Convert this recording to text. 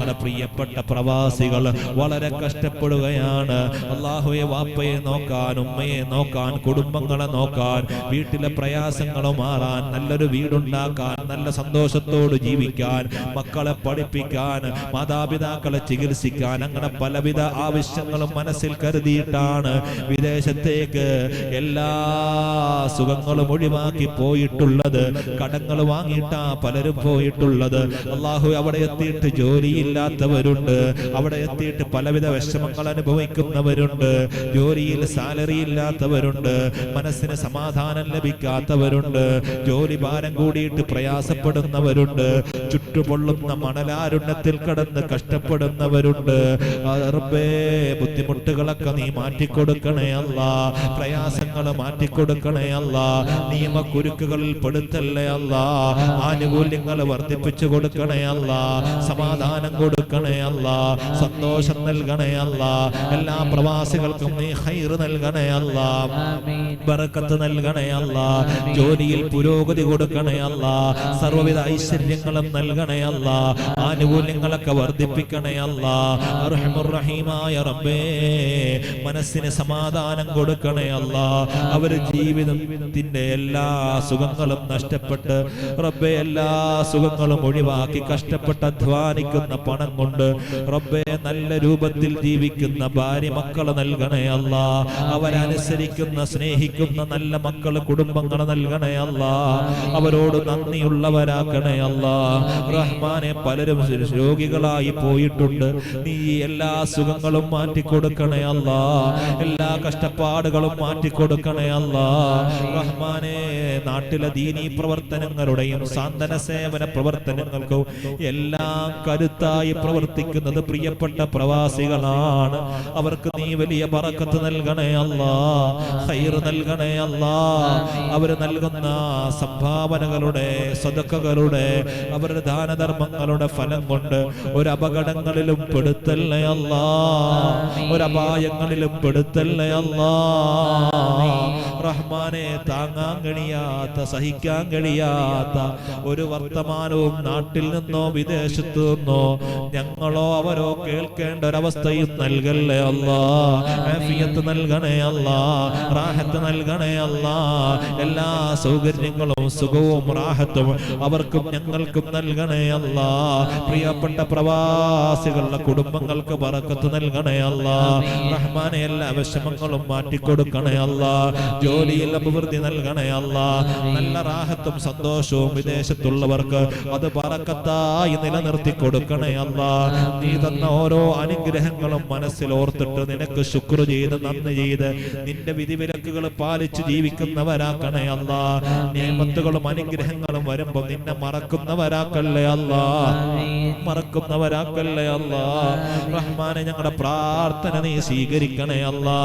ഞങ്ങളുടെ പ്രിയപ്പെട്ട പ്രവാസികൾ വളരെ കഷ്ടപ്പെടുകയാണ്. അല്ലാഹുവേ, വാപ്പയെ നോക്കാൻ, ഉമ്മയെ നോക്കാൻ, കുടുംബങ്ങളെ നോക്കാൻ, വീട്ടിലെ പ്രയാസങ്ങൾ മാറാൻ, നല്ലൊരു വീടുണ്ടാക്കാൻ, നല്ല സന്തോഷത്തോട് ജീവിക്കാൻ, മക്കളെ പഠിപ്പിക്കാൻ, മാതാപിതാക്കളെ ചികിത്സിക്കാൻ, അങ്ങനെ പലവിധ ആവശ്യങ്ങളും മനസ്സിൽ കരുതിയിട്ടാണ് വിദേശത്തേക്ക് എല്ലാ സുഖങ്ങളും ഒഴിവാക്കി പോയിട്ടുള്ളത്. കടങ്ങൾ വാങ്ങിയിട്ടാ പലരും പോയിട്ടുള്ളത്. അല്ലാഹു, അവിടെ എത്തിയിട്ട് ജോലിയില്ലാത്തവരുണ്ട്, അവിടെ എത്തിയിട്ട് പലവിധ വിഷമങ്ങൾ അനുഭവിക്കുന്നവരുണ്ട്, ജോലിയിൽ സാലറി ഇല്ലാത്തവരുണ്ട്, മനസ്സിന് സമാധാനം ലഭിക്കാത്തവരുണ്ട്, ജോലി ഭാരം കൂടിയിട്ട് പ്രയാസപ്പെടുന്നവരുണ്ട്, ചുട്ടുപൊള്ളുന്ന മണലാരുണ്യത്തിൽ കടന്ന് കഷ്ടപ്പെടുന്നവരുണ്ട്. റബ്ബേ, ബുദ്ധിമുട്ടുകളൊക്കെ നീ മാറ്റിക്കൊടുക്കണേ അല്ലാ, പ്രയാസങ്ങൾ മാറ്റിക്കൊടുക്കണേ അല്ലാ, നിയമക്കുരുക്കുകളിൽ പെടുത്തല്ലേ അല്ലാ, ആനുകൂല്യങ്ങൾ വർദ്ധിപ്പിച്ചു കൊടുക്കണേ അല്ലാ, സമാധാനം കൊടുക്കണേ അല്ലാ, സന്തോഷം നൽകണേ അല്ലാ, എല്ലാ പ്രവാസികൾക്കും നീ ഖൈർ നൽകണേ അല്ലാ, ബറക്കത്ത് നൽകണേ അല്ലാ, ജോലിയിൽ പുരോഗതി കൊടുക്കണേ അല്ലാ, സർവ്വവിധ ഐശ്വര്യങ്ങളും നൽകണേ അല്ലാ, ആനുകൂല്യങ്ങളൊക്കെ വർദ്ധിപ്പിക്കണേ അല്ലാ. അർഹമുർ റഹീമായ റബ്ബേ, മനസ്സിന് സമാധാനം കൊടുക്കണേ അല്ലാ. അവർ ജീവിതത്തിന്റെ എല്ലാ സുഖങ്ങളും നഷ്ടപ്പെട്ട് റബ്ബേ, എല്ലാ സുഖങ്ങളും ഒഴിവാക്കി കഷ്ടപ്പെട്ട് അധ്വാനിക്കുന്ന പണം കൊണ്ട് റബ്ബേ നല്ല രൂപത്തിൽ ജീവിക്കുന്ന ഭാര്യ മക്കളെ നൽകണേ അല്ലാ, അവരനുസരിക്കുന്ന സ്നേഹിക്കുന്ന നല്ല മക്കള് കുടുംബങ്ങളെ നൽകണേ അല്ലാ, അവരോട് നന്ദിയുള്ളവരാക്കണേ അല്ലാ. റഹ്മാനെ, പലരും രോഗികളായി പോയിട്ടുണ്ട്, നീ എല്ലാ സുഖങ്ങളും മാറ്റിക്കൊടുക്കണേ അല്ലാ, എല്ലാ കഷ്ടപ്പാടുകളും മാറ്റിക്കൊടുക്കണേ അല്ലാ. റഹ്മാനെ, നാട്ടിലെ ദീനീ പ്രവർത്തനങ്ങളുടെയും സാന്ത്വന സേവന പ്രവർത്തനങ്ങൾക്കും എല്ലാം കരുത്തായി പ്രവർത്തിക്കുന്നത് പ്രിയപ്പെട്ട പ്രവാസികളാണ്. അവർക്ക് നീ വലിയ ബറക്കത്ത് നൽകണേ അല്ലാ, ഖൈർ നൽകണേ അല്ലാ. അവർ നൽകുന്ന സംഭാവനകളുടെ, സദഖകളുടെ, അവരുടെ ദാനധർമ്മങ്ങളുടെ ഫലം കൊണ്ട് ഒരു അപകടങ്ങളിലും പെടുത്തല്ലേ അല്ലാ, ഒരു അപായങ്ങളിലും പെടുത്തല്ലേ അല്ലാ. റഹ്മാനെ, താങ്ങാൻ കഴിയാത്ത, സഹിക്കാൻ കഴിയാത്ത ഒരു വർത്തമാനവും നാട്ടിൽ നിന്നോ വിദേശത്തു നിന്നോ ഞങ്ങളോ അവരോ കേൾക്കേണ്ട ഒരവസ്ഥയും നൽകല്ലേ അല്ലാ. ആഫിയത്ത് നൽകണേ അല്ലാ, റാഹത്ത് നൽകണേ അല്ലാ. എല്ലാ സൗകര്യങ്ങളും സുഖവും റാഹത്തും അവർക്കും ഞങ്ങൾക്കും നൽകണേ അല്ലാ. പ്രിയപ്പെട്ട പ്രവാസികളുടെ കുടുംബങ്ങൾക്ക് ബറക്കത്ത് നൽകണേ അല്ലാ. റഹ്മാനെ, എല്ലാ വിഷമങ്ങളും മാറ്റിക്കൊടുക്കണേ അല്ലാ. ജോലിയിൽ അഭിവൃദ്ധി നൽകണേ അല്ലാ. നല്ല റാഹത്തും സന്തോഷവും വിദേശത്തുള്ളവർക്ക് അത് ബറക്കത്തായി നിലനിർത്തി കൊടുക്കണേ അല്ലാ. നീ തന്ന ഓരോ അനുഗ്രഹങ്ങളും മനസ്സിൽ ഓർത്തിട്ട് നിനക്ക് ശുക്ർ ചെയ്ത്, നന്ദി ചെയ്ത്, നിന്റെ വിധിവിലക്കുകൾ പാലിച്ച് ജീവിക്കുന്നവരാക്കണേ അല്ലാ. നിയമത്തുകളും അനുഗ്രഹങ്ങളും വരുമ്പോ നിന്നെ മറക്കുന്നവരാക്കല്ലേ അല്ലാ, മറക്കുന്നവരാക്കല്ലേ അല്ലാ. റഹ്മാനെ, ഞങ്ങളുടെ പ്രാർത്ഥന നീ സ്വീകരിക്കണേ അല്ലാ.